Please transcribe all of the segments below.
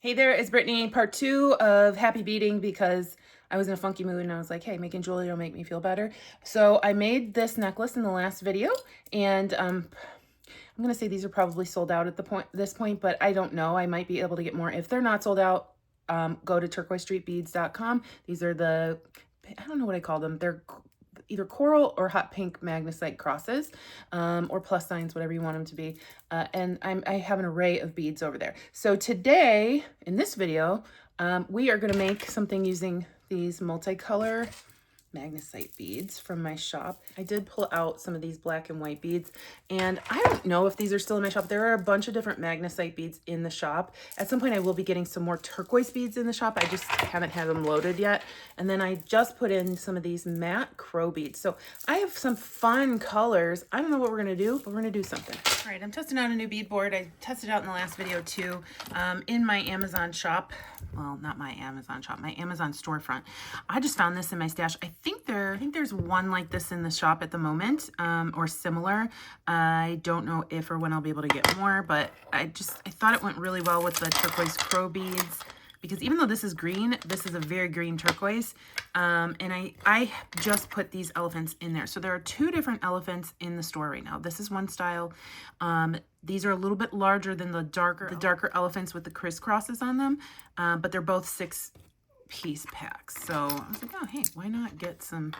Hey there, it's Brittany, part 2 of Happy Beading because I was in a funky mood and I was like, hey, making jewelry will make me feel better. So I made this necklace in the last video, and I'm going to say these are probably sold out at this point, but I don't know. I might be able to get more. If they're not sold out, go to turquoisestreetbeads.com. These are the, I don't know what I call them. They're either coral or hot pink magnesite crosses, or plus signs, whatever you want them to be. And I have an array of beads over there. So today, in this video, we are going to make something using these multicolor magnesite beads from my shop. I did pull out some of these black and white beads, and I don't know if these are still in my shop. There are a bunch of different magnesite beads in the shop. At some point I will be getting some more turquoise beads in the shop. I just haven't had them loaded yet. And then I just put in some of these matte crow beads. So I have some fun colors. I don't know what we're gonna do, but we're gonna do something. All right, I'm testing out a new bead board. I tested out in the last video too, in my Amazon shop. Well, not my Amazon shop, my Amazon storefront. I just found this in my stash. I think there's one like this in the shop at the moment, or similar. I don't know if or when I'll be able to get more, but I thought it went really well with the turquoise crow beads, because even though this is green, this is a very green turquoise. And I just put these elephants in there. So there are two different elephants in the store right now. This is one style. These are a little bit larger than the darker elephants with the crisscrosses on them, but they're both 6-piece packs. So I was like, oh, hey, why not get some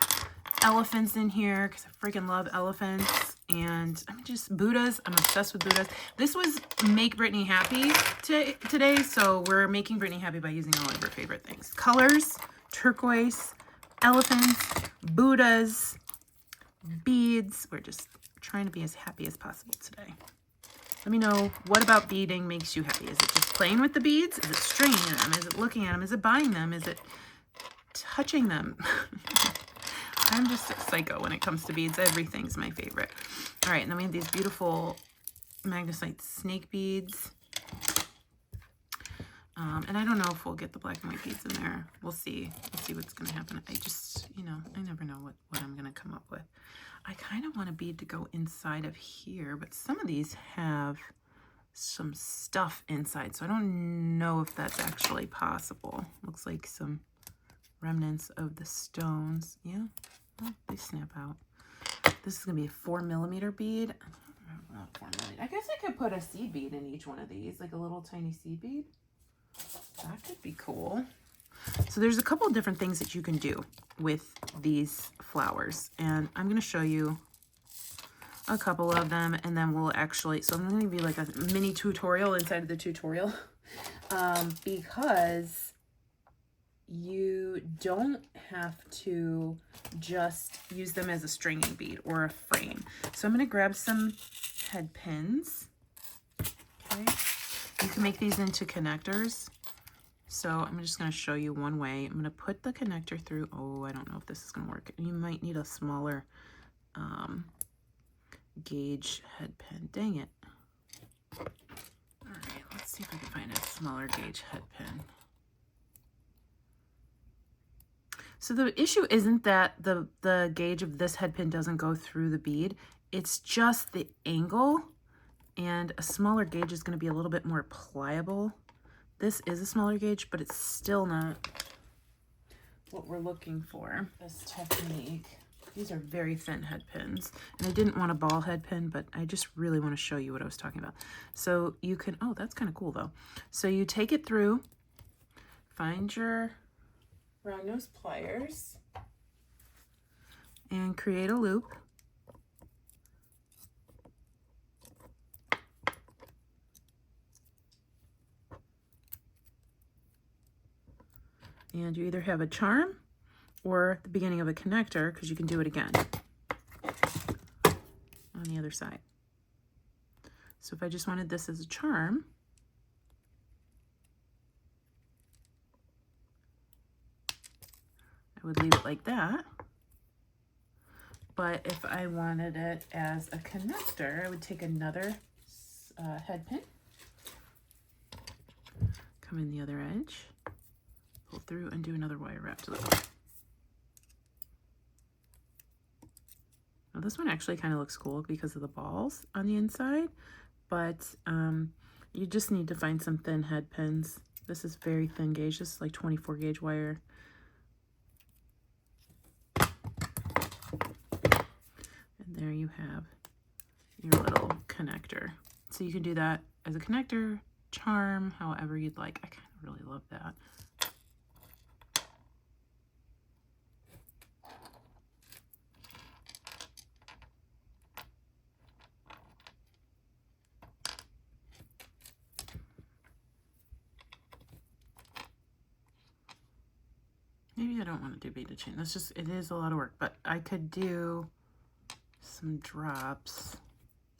elephants in here, because I freaking love elephants. And I'm just Buddhas. I'm obsessed with Buddhas. This was Make Brittany Happy today, so we're making Brittany happy by using all of her favorite things. Colors, turquoise, elephants, Buddhas, beads. We're just trying to be as happy as possible today. Let me know, what about beading makes you happy? Is it just playing with the beads? Is it stringing them? Is it looking at them? Is it buying them? Is it touching them? I'm just a psycho when it comes to beads. Everything's my favorite. All right, and then we have these beautiful magnesite snake beads. And I don't know if we'll get the black and white beads in there. We'll see. We'll see what's going to happen. I just, I never know what I'm going to come up with. I kind of want a bead to go inside of here, but some of these have some stuff inside, so I don't know if that's actually possible. Looks like some remnants of the stones. Yeah, well, they snap out. This is going to be a 4mm bead. Not 4mm. I guess I could put a seed bead in each one of these, like a little tiny seed bead. That could be cool. So there's a couple of different things that you can do with these flowers, and I'm going to show you a couple of them, and then we'll actually, so I'm going to be like a mini tutorial inside of the tutorial, because you don't have to just use them as a stringing bead or a frame. So I'm going to grab some head pins. Okay, you can make these into connectors. So I'm just going to show you one way. I'm going to put the connector through. Oh, I don't know if this is going to work. You might need a smaller gauge head pin. Dang it. All right, let's see if I can find a smaller gauge head pin. So the issue isn't that the gauge of this head pin doesn't go through the bead. It's just the angle, and a smaller gauge is going to be a little bit more pliable. This is a smaller gauge, but it's still not what we're looking for. This technique. These are very thin head pins, and I didn't want a ball head pin, but I just really want to show you what I was talking about. So you can, oh, that's kind of cool though. So you take it through, find your round nose pliers, and create a loop. And you either have a charm or the beginning of a connector, because you can do it again on the other side. So if I just wanted this as a charm, I would leave it like that. But if I wanted it as a connector, I would take another head pin, come in the other edge, pull through, and do another wire wrap to the bottom. Now this one actually kind of looks cool because of the balls on the inside, but you just need to find some thin head pins. This is very thin gauge. This is like 24 gauge wire. And there you have your little connector. So you can do that as a connector, charm, however you'd like. I kind of really love that. Maybe I don't want to do beaded chain. That's just, it is a lot of work, but I could do some drops.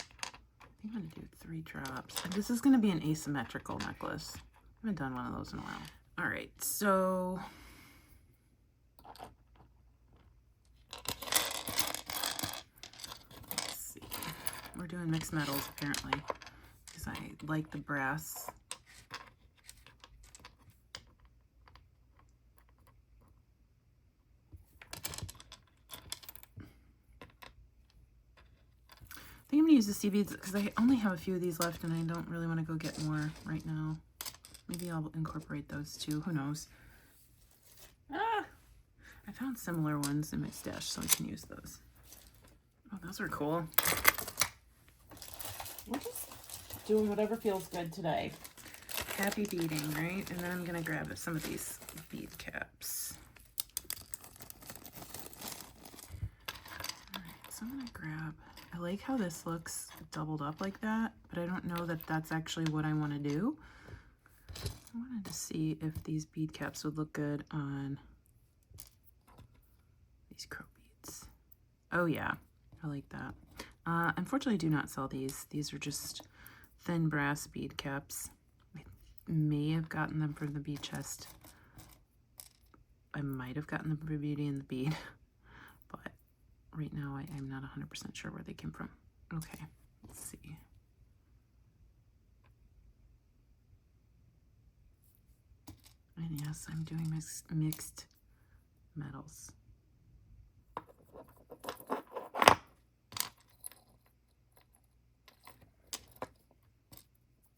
I think I'm going to do 3 drops. And this is going to be an asymmetrical necklace. I haven't done one of those in a while. All right, so let's see. We're doing mixed metals apparently because I like the brass. I think I'm going to use the sea beads because I only have a few of these left and I don't really want to go get more right now. Maybe I'll incorporate those too. Who knows? Ah! I found similar ones in my stash, so I can use those. Oh, those are cool. We're just doing whatever feels good today. Happy beading, right? And then I'm going to grab some of these bead caps. All right, so I'm going to grab... I like how this looks doubled up like that, but I don't know that that's actually what I want to do. I wanted to see if these bead caps would look good on these crow beads. Oh yeah, I like that. Unfortunately, I do not sell these. These are just thin brass bead caps. I may have gotten them from the bead chest. I might have gotten them from Beauty and the Bead, but right now I'm not 100% sure where they came from. Okay, let's see. And yes, I'm doing mixed metals.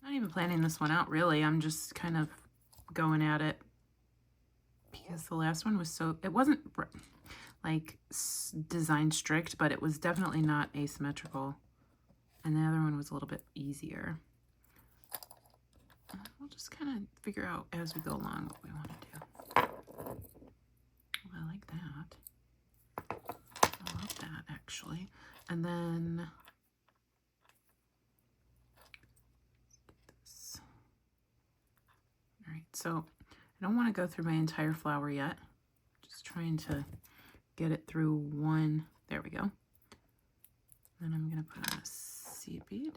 Not even planning this one out really. I'm just kind of going at it because the last one was so, it wasn't like design strict, but it was definitely not asymmetrical. And the other one was a little bit easier. We'll just kind of figure out as we go along what we want to do. I like that. I love that actually. And then this. All right, so I don't want to go through my entire flower yet. Just trying to get it through one. There we go. Then I'm going to put on a seed bead.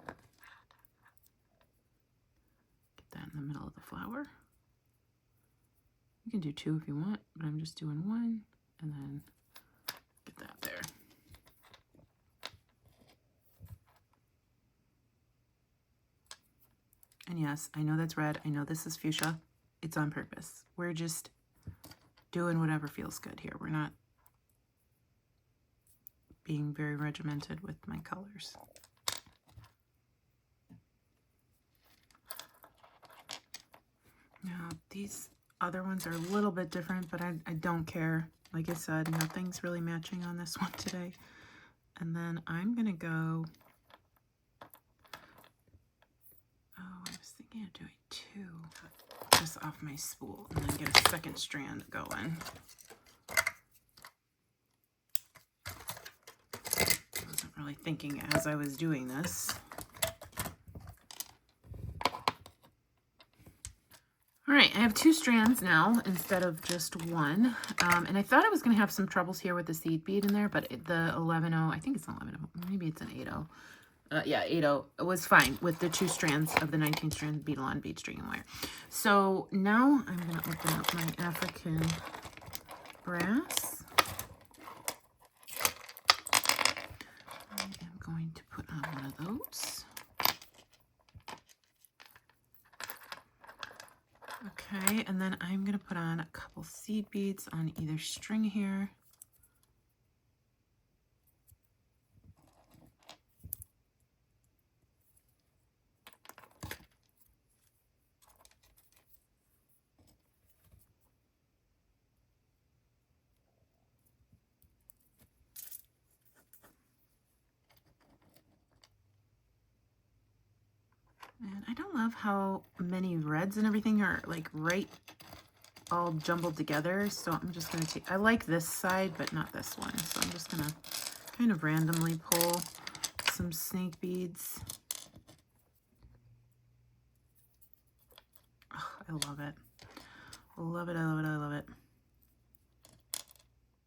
Get that in the middle of the flower. You can do two if you want, but I'm just doing one and then get that there. And yes, I know that's red. I know this is fuchsia. It's on purpose. We're just doing whatever feels good here. We're not being very regimented with my colors. Now, these other ones are a little bit different, but I don't care. Like I said, nothing's really matching on this one today. And then I'm going to go... Oh, I was thinking of doing two. Cut this off my spool and then get a second strand going. I wasn't really thinking as I was doing this. All right, I have two strands now instead of just one. And I thought I was going to have some troubles here with the seed bead in there, but the 11-0, I think it's an 11-0, maybe it's an 8-0. Yeah, 8-0, it was fine with the two strands of the 19-strand bead-along bead string and wire. So now I'm going to open up my African brass. I am going to put on one of those. Okay, and then I'm going to put on a couple seed beads on either string here. love how many reds and everything are like right all jumbled together. So I'm just going to take, I like this side, but not this one. So I'm just going to kind of randomly pull some snake beads. Oh, I love it. I love it, I love it, I love it.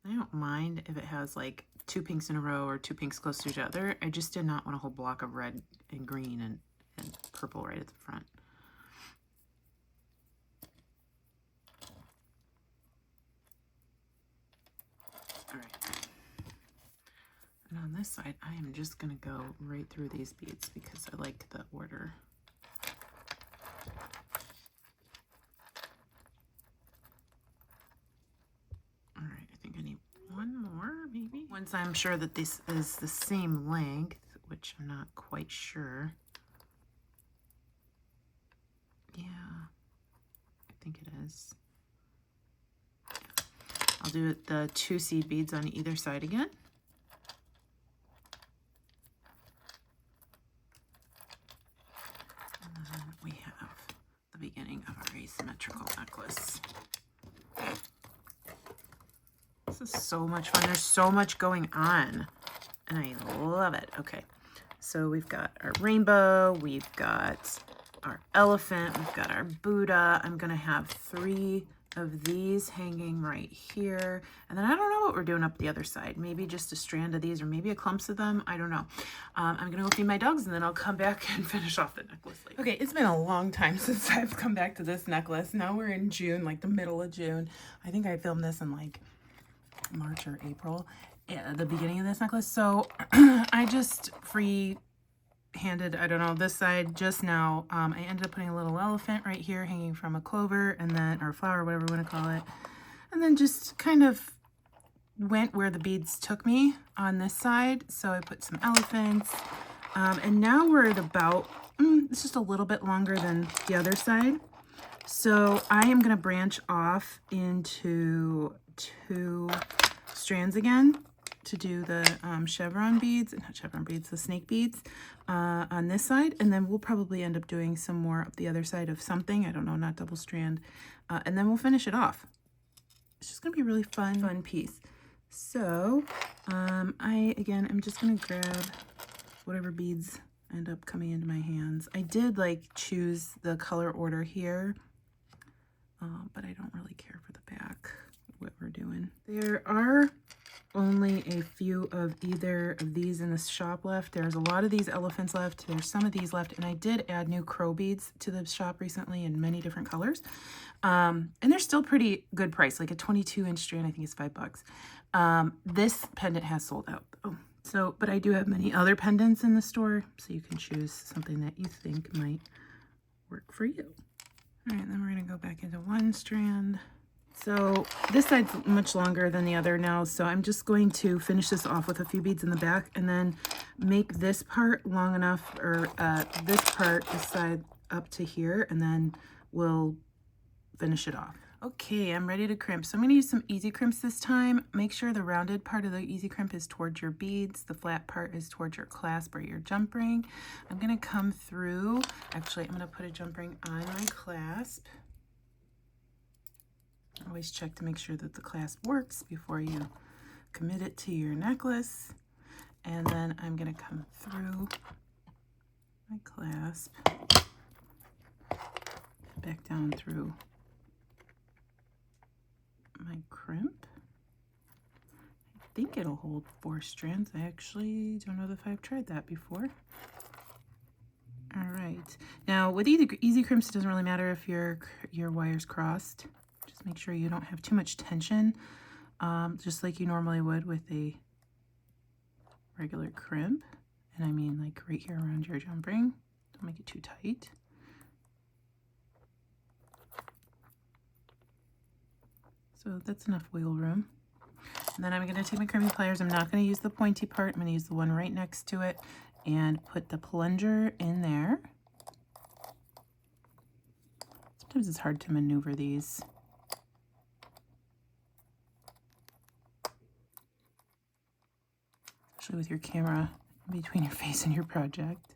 I don't mind if it has like 2 pinks in a row or 2 pinks close to each other. I just did not want a whole block of red and green and purple right at the front. All right. And on this side, I am just going to go right through these beads because I like the order. All right, I think I need one more, maybe. Once I'm sure that this is the same length, which I'm not quite sure. Yeah, I think it is. I'll do the 2 seed beads on either side again. And then we have the beginning of our asymmetrical necklace. This is so much fun. There's so much going on, and I love it. Okay, so we've got our rainbow, we've got our elephant, we've got our Buddha. I'm gonna have 3 of these hanging right here, and then I don't know what we're doing up the other side. Maybe just a strand of these, or maybe a clumps of them. I don't know. I'm gonna go feed my dogs, and then I'll come back and finish off the necklace later. Okay, it's been a long time since I've come back to this necklace. Now we're in June, like the middle of June. I think I filmed this in like March or April, the beginning of this necklace. So I just free-handed, I don't know, this side just now. I ended up putting a little elephant right here hanging from a clover, and then, or flower, whatever you want to call it, and then just kind of went where the beads took me on this side. So I put some elephants, and now we're at about, it's just a little bit longer than the other side. So I am going to branch off into 2 strands again to do the chevron beads, not chevron beads, the snake beads on this side, and then we'll probably end up doing some more up the other side of something, I don't know, not double strand, and then we'll finish it off. It's just gonna be a really fun piece. So again, I'm just gonna grab whatever beads end up coming into my hands. I did like choose the color order here, but I don't really care for the back, what we're doing. There are only a few of either of these in the shop left. There's a lot of these elephants left. There's some of these left, and I did add new crow beads to the shop recently in many different colors. And they're still pretty good price, like a 22-inch strand, I think it's $5. This pendant has sold out though. So, but I do have many other pendants in the store, so you can choose something that you think might work for you. All right, then we're gonna go back into 1 strand. So this side's much longer than the other now, so I'm just going to finish this off with a few beads in the back and then make this part long enough, or this part, this side up to here, and then we'll finish it off. Okay, I'm ready to crimp. So I'm going to use some easy crimps this time. Make sure the rounded part of the easy crimp is towards your beads. The flat part is towards your clasp or your jump ring. I'm going to come through. Actually, I'm going to put a jump ring on my clasp. Always check to make sure that the clasp works before you commit it to your necklace. And then I'm going to come through my clasp, back down through my crimp. I think it'll hold 4 strands. I actually don't know if I've tried that before. All right. Now with easy crimps, it doesn't really matter if your wire's crossed. Just make sure you don't have too much tension, just like you normally would with a regular crimp. And I mean like right here around your jump ring. Don't make it too tight. So that's enough wiggle room. And then I'm going to take my crimping pliers. I'm not going to use the pointy part. I'm going to use the one right next to it and put the plunger in there. Sometimes it's hard to maneuver these. Especially with your camera between your face and your project.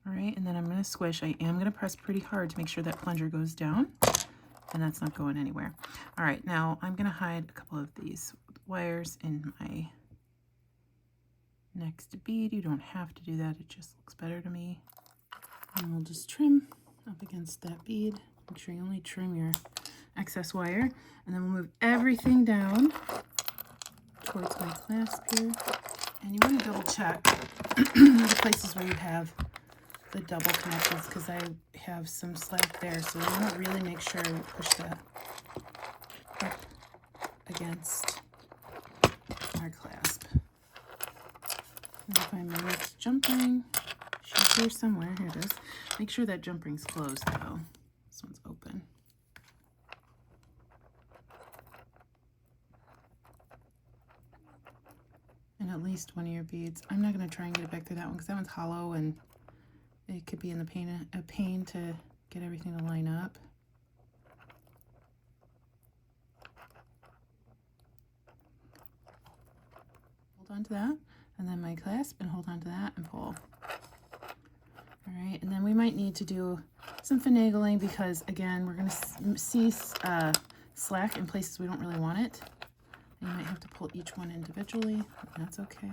All right, and then I'm gonna squish. I am gonna press pretty hard to make sure that plunger goes down, and that's not going anywhere. All right, now I'm gonna hide a couple of these wires in my next bead. You don't have to do that, it just looks better to me. And we'll just trim up against that bead. Make sure you only trim your excess wire, and then we'll move everything down towards my clasp here. And you want to double check the places where you have the double connections, because I have some slack there, so you want to really make sure you push that up against our clasp. And if I manage jumping, she's here somewhere. Here it is. Make sure that jump ring's closed though. This one's open. And at least one of your beads. I'm not going to try and get it back through that one because that one's hollow and it could be in the a pain to get everything to line up. Hold on to that, and then my clasp, and hold on to that and pull. All right, and then we might need to do some finagling because, again, we're going to see slack in places we don't really want it. You might have to pull each one individually. That's okay.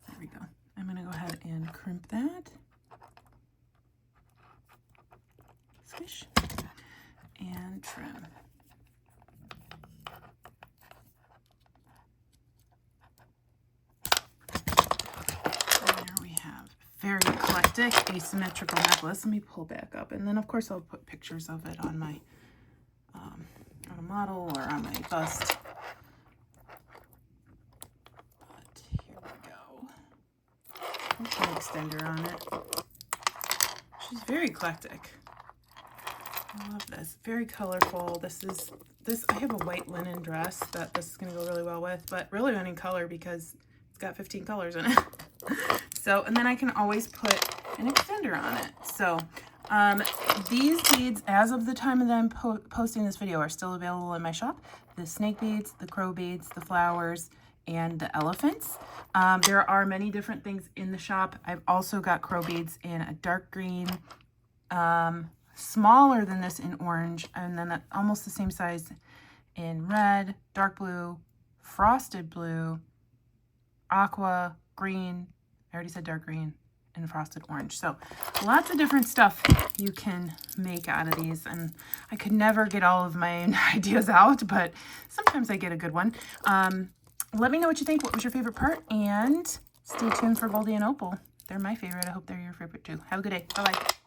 There we go. I'm going to go ahead and crimp that. Squish. And trim. And there we have very eclectic asymmetrical necklace. Let me pull back up. And then, of course, I'll put pictures of it on my on a model or on my bust. An extender on it. She's very eclectic. I love this. Very colorful. I have a white linen dress that this is going to go really well with, but really any color because it's got 15 colors in it. So, and then I can always put an extender on it. So, these beads, as of the time that I'm posting this video, are still available in my shop. The snake beads, the crow beads, the flowers, and the elephants. There are many different things in the shop. I've also got crow beads in a dark green, smaller than this in orange, and then almost the same size in red, dark blue, frosted blue, aqua, green, I already said dark green, and frosted orange. So lots of different stuff you can make out of these, and I could never get all of my ideas out, but sometimes I get a good one. Let me know what you think. What was your favorite part? And stay tuned for Goldie and Opal. They're my favorite. I hope they're your favorite too. Have a good day. Bye-bye.